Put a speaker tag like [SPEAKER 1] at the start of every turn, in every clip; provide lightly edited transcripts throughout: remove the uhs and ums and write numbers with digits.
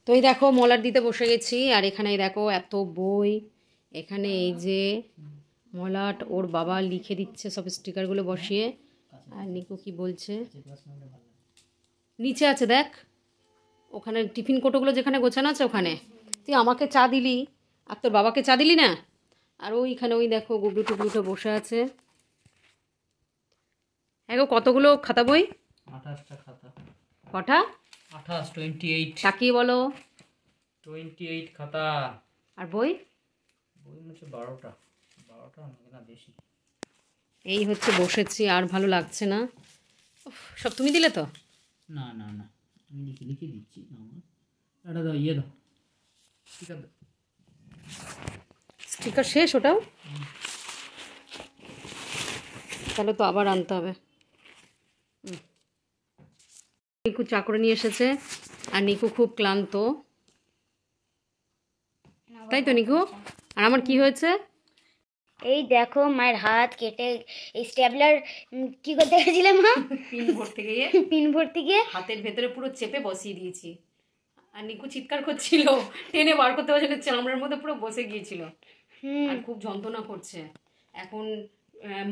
[SPEAKER 1] তো এই দেখো মলাট দিতে বসে গেছি, আর এখানে দেখো এত বই। এখানে এই যে মলাট ওর বাবা লিখে দিচ্ছে সব স্টিকারগুলো বসিয়ে। আর নিকু কি বলছে, নিচে আছে দেখ, ওখানে টিফিন কোটোগুলো যেখানে গোছানো আছে ওখানে। তুই আমাকে চা দিলি আর তোর বাবাকে চা দিলি না। আর ওইখানে ওই দেখো গুবলু টুবলুটা বসে আছে। হ্যাঁ গো, কতগুলো খাতা বই?
[SPEAKER 2] 28টা খাতা।
[SPEAKER 1] কটা?
[SPEAKER 2] 28, 28।
[SPEAKER 1] তাকিয়ে বলো।
[SPEAKER 2] 28 খাতা।
[SPEAKER 1] আর বই?
[SPEAKER 2] বই হচ্ছে 12টা। 12টা না বেশি।
[SPEAKER 1] এই হচ্ছে বসেছি, আর ভালো লাগছে না। সব তুমি দিলে তো?
[SPEAKER 2] না না না, আমি লিখে দিচ্ছি। আমার এটা দাও, ইয়ে দাও, স্টিকার দাও।
[SPEAKER 1] স্টিকার শেষ ওটাও? তাহলে তো আবার আনতে হবে। নিকু চা করে নিয়ে এসেছে, আর নিকু খুব ক্লান্ত, তাই তো নিকু? আর আমার কি হয়েছে
[SPEAKER 3] এই দেখো, মায়ের হাত কেটে এই স্টেপলার কি করতে গেছিলে মা? পিন ভরতে গিয়ে
[SPEAKER 1] হাতের ভেতরে পুরো চেপে বসিয়ে দিয়েছি। আর নিকু চিৎকার করছিল, টেনে বার করতে পারছে না, চামড়ার মধ্যে পুরো বসে গিয়েছিল। আর খুব যন্ত্রণা করছে। এখন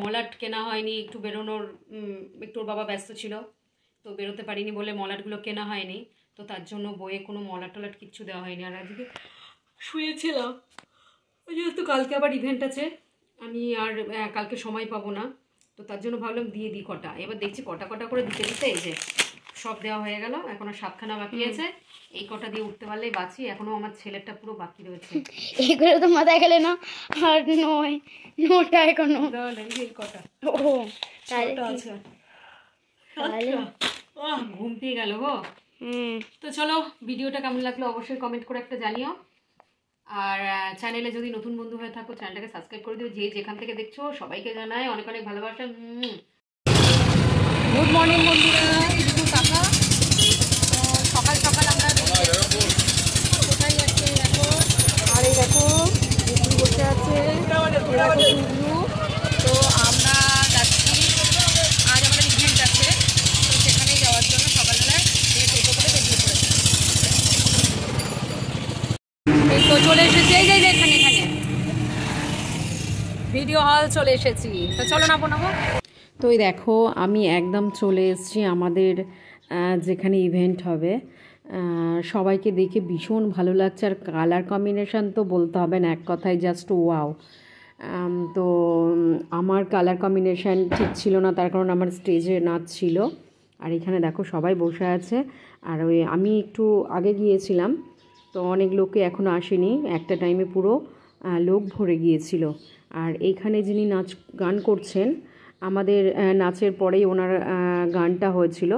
[SPEAKER 1] মলাট কেনা হয়নি, একটু বেরোনোর একটু ওর বাবা ব্যস্ত ছিল, তো বেরোতে পারিনি বলে মলাটগুলো কেনা হয়নি। তো তার জন্য বইয়ে কোনো মলাট টলাট কিচ্ছু দেওয়া হয়নি। আর আজকে শুয়েছিলাম, ওই যেহেতু কালকে আবার ইভেন্ট আছে, আমি আর কালকে সময় পাবো না, তো তার জন্য ভাবলাম দিয়ে দিই কটা। এবার দেখছি কটা কটা করে দিতে দিতে এই যে সব দেওয়া হয়ে গেল। এখন আর 7খানা বাকি আছে, এই কটা দিয়ে উঠতে পারলেই বাঁচি। এখনও আমার ছেলেরটা পুরো বাকি রয়েছে।
[SPEAKER 3] এইগুলো তো মাথায় গেলে না, আর নোটা এখনো
[SPEAKER 1] এই কটা
[SPEAKER 3] ও তাহলে
[SPEAKER 1] আছে। ঘুম পেয়ে গেল গো। তো চলো, ভিডিওটা কেমন লাগলো অবশ্যই কমেন্ট করে একটা জানিও। আর চ্যানেলে যদি নতুন বন্ধু হয়ে থাকো, চ্যানেলটাকে সাবস্ক্রাইব করে দিও। যে যেখান থেকে দেখছো সবাইকে জানাই অনেক অনেক ভালোবাসা। গুড মর্নিং বন্ধুরা, কাকা। তো সকাল সকাল আমরা কোথায় যাচ্ছি দেখো। আর এই দেখো গুগলু বসে আছে, গুগলু। তো আমরা যাচ্ছি, আজ আমাদের ইভেন্ট আছে, তো সেখানেই যাওয়ার জন্য সকালবেলায় টোটো করে বেরিয়ে পড়েছি। এই তো চলে এসেছি, এই যে এখানে এখানে ভিডিও হল চলে এসেছি। তো চলো না বোনাবো। তো এই দেখো আমি একদম চলে এসেছি আমাদের যেখানে ইভেন্ট হবে। সবাইকে দেখে ভীষণ ভালো লাগছে, আর কালার কম্বিনেশান তো বলতে হবে না, এক কথায় জাস্ট ওয়াও। তো আমার কালার কম্বিনেশান ঠিক ছিল না, তার কারণ আমার স্টেজে নাচ ছিল। আর এখানে দেখো সবাই বসে আছে। আর ওই আমি একটু আগে গিয়েছিলাম, তো অনেক লোকে এখনও আসেনি, একটা টাইমে পুরো লোক ভরে গিয়েছিল। আর এইখানে যিনি নাচ গান করছেন, আমাদের নাচের পরেই ওনার গানটা হয়েছিল।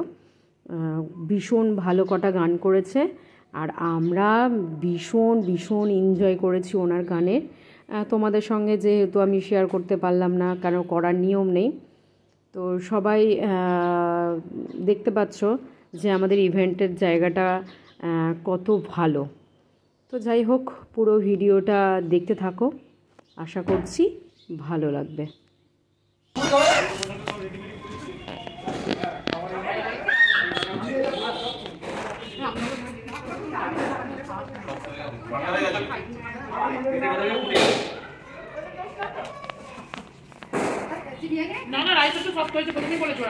[SPEAKER 1] ভীষণ ভালো কটা গান করেছে, আর আমরা ভীষণ ভীষণ এনজয় করেছি ওনার গানের। তোমাদের সঙ্গে যেহেতু আমি শেয়ার করতে পারলাম না, কারণ করার নিয়ম নেই। তো সবাই দেখতে পাচ্ছ যে আমাদের ইভেন্টের জায়গাটা কত ভালো। তো যাই হোক, পুরো ভিডিওটা দেখতে থাকো, আশা করছি ভালো লাগবে। না না, রাইস একটু সফট হয়েছে, প্রথমেই বলেছো।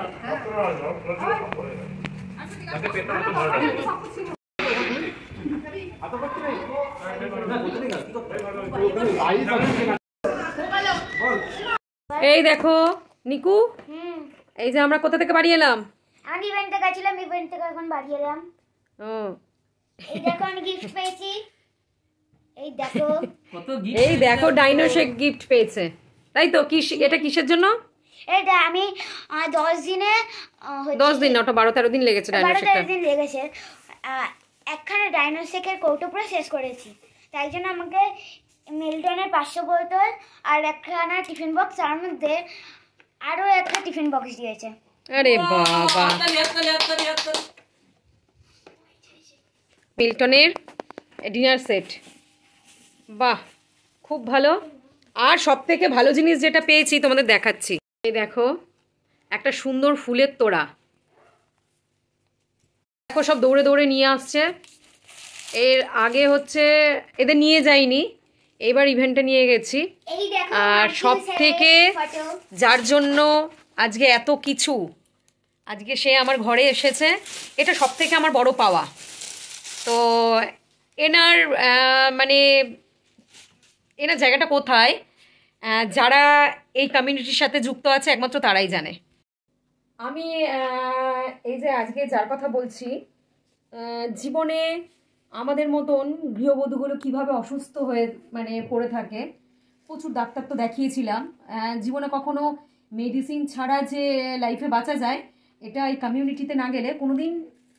[SPEAKER 1] এই দেখো নিকু, এই যে আমরা কোথা থেকে বাড়ি এলাম?
[SPEAKER 3] আমি ইভেন্ট থেকে গেছিলাম, ইভেন্ট থেকে এখন বাড়ি এলাম।
[SPEAKER 1] ও
[SPEAKER 3] এই দেখো আমি গিফট পেয়েছি, এই দেখো
[SPEAKER 2] কত গিফট!
[SPEAKER 1] এই দেখো ডাইনোশেক গিফট পেয়েছে, তাই তো? কি এটা কিসের জন্য?
[SPEAKER 3] এটা আমি 10 দিনে
[SPEAKER 1] 10 দিন না, ওটা 12-13 দিন লেগেছে ডাইনোশেকটা।
[SPEAKER 3] 12-13 দিন লেগেছে। একখানা ডাইনোশেকের কৌটো পুরো শেষ করেছি, তাই জন্য আমাকে মিল্টনের 500 বোতল আর একখানা টিফিন বক্স, তার মধ্যে আরও একটা টিফিন বক্স দিয়েছে।
[SPEAKER 1] আরে বাবা, মিল্টনের ডিনার সেট, বাহ খুব ভালো। আর সব থেকে ভালো জিনিস যেটা পেয়েছি তোমাদের দেখাচ্ছি, এই দেখো একটা সুন্দর ফুলের তোড়া। দেখো সব দৌড়ে দৌড়ে নিয়ে আসছে। এর আগে হচ্ছে এদের নিয়ে যাইনি, এবার ইভেন্টে নিয়ে গেছি।
[SPEAKER 3] এই দেখো
[SPEAKER 1] আর সব থেকে
[SPEAKER 3] ফটো।
[SPEAKER 1] যার জন্য আজকে এত কিছু, আজকে সে আমার ঘরে এসেছে, এটা সব থেকে আমার বড় পাওয়া। তো এনার মানে এনার জায়গাটা কোথায়, যারা এই কমিউনিটির সাথে যুক্ত আছে একমাত্র তারাই জানে। আমি এই যে আজকে যার কথা বলছি, জীবনে আমাদের মতন গৃহবধূগুলো কিভাবে অসুস্থ হয়ে মানে পড়ে থাকে, প্রচুর ডাক্তার তো দেখিয়েছিলাম, জীবনে কখনো মেডিসিন ছাড়া যে লাইফে বাঁচা যায় এটা এই কমিউনিটিতে না গেলে কোনোদিন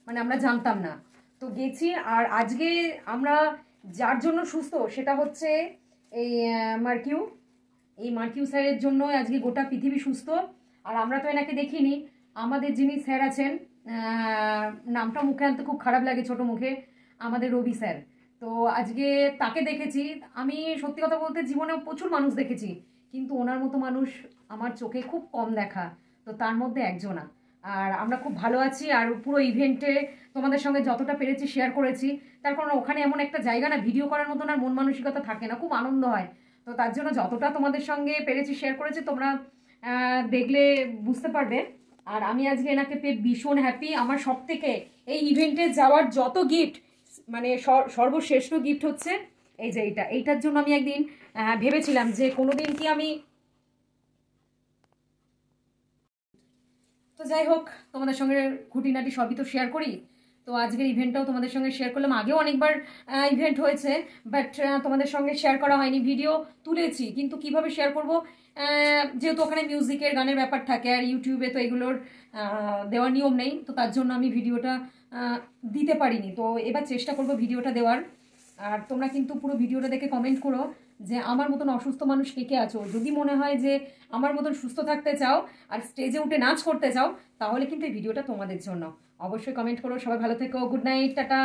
[SPEAKER 1] মানে আমরা জানতাম না। তো গেছি, আর আজকে আমরা যার জন্য সুস্থ সেটা হচ্ছে এই মার্কিউ। এই মার্কিউ স্যারের জন্য আজকে গোটা পৃথিবী সুস্থ। আর আমরা তো এনাকে দেখিনি, আমাদের যিনি স্যার আছেন, নামটা মুখে আনতে খুব খারাপ লাগে ছোট মুখে, আমাদের রবি স্যার। তো আজকে তাকে দেখেছি। আমি সত্যি কথা বলতে জীবনে প্রচুর মানুষ দেখেছি, কিন্তু ওনার মতো মানুষ আমার চোখে খুব কম দেখা, তো তার মধ্যে একজনা। আর আমরা খুব ভালো আছি। আর পুরো ইভেন্টে তোমাদের সঙ্গে যতটা পেরেছি শেয়ার করেছি, তার কারণ ওখানে এমন একটা জায়গা না, ভিডিও করার মতন আর মন মানসিকতা থাকে না, খুব আনন্দ হয়। তো তার জন্য যতটা তোমাদের সঙ্গে পেরেছি শেয়ার করেছি, তোমরা দেখলে বুঝতে পারবে। আর আমি আজকে এনাকে পেয়ে ভীষণ হ্যাপি। আমার সব থেকে এই ইভেন্টে যাওয়ার যত গিফট, মানে সর্বশ্রেষ্ঠ গিফট হচ্ছে এই যে এইটার জন্য আমি একদিন ভেবেছিলাম যে কোনোদিন কি আমি, তো যাই হোক তোমাদের সঙ্গে খুঁটিনাটি সবই তো শেয়ার করি। তো আজকের ইভেন্টটাও তোমাদের সঙ্গে শেয়ার করলাম। আগেও অনেকবার ইভেন্ট হয়েছে, বাট তোমাদের সঙ্গে শেয়ার করা হয়নি, ভিডিও তুলেছি কিন্তু কিভাবে শেয়ার করব, যেহেতু ওখানে মিউজিকের গানের ব্যাপার থাকে আর ইউটিউবে তো এগুলোর দেওয়ার নিয়ম নেই, তো তার জন্য আমি ভিডিওটা দিতে পারিনি। তো এবার চেষ্টা করব ভিডিওটা দেওয়ার। আর তোমরা কিন্তু পুরো ভিডিওটা দেখে কমেন্ট করো যে আমার মতন অসুস্থ মানুষ কে কে আছো। যদি মনে হয় যে আমার মতন সুস্থ থাকতে চাও আর স্টেজে উঠে নাচ করতে চাও, তাহলে কিন্তু এই ভিডিওটা তোমাদের জন্য। অবশ্যই কমেন্ট করো। সবাই ভালো থেকো, গুড নাইট, টাটা।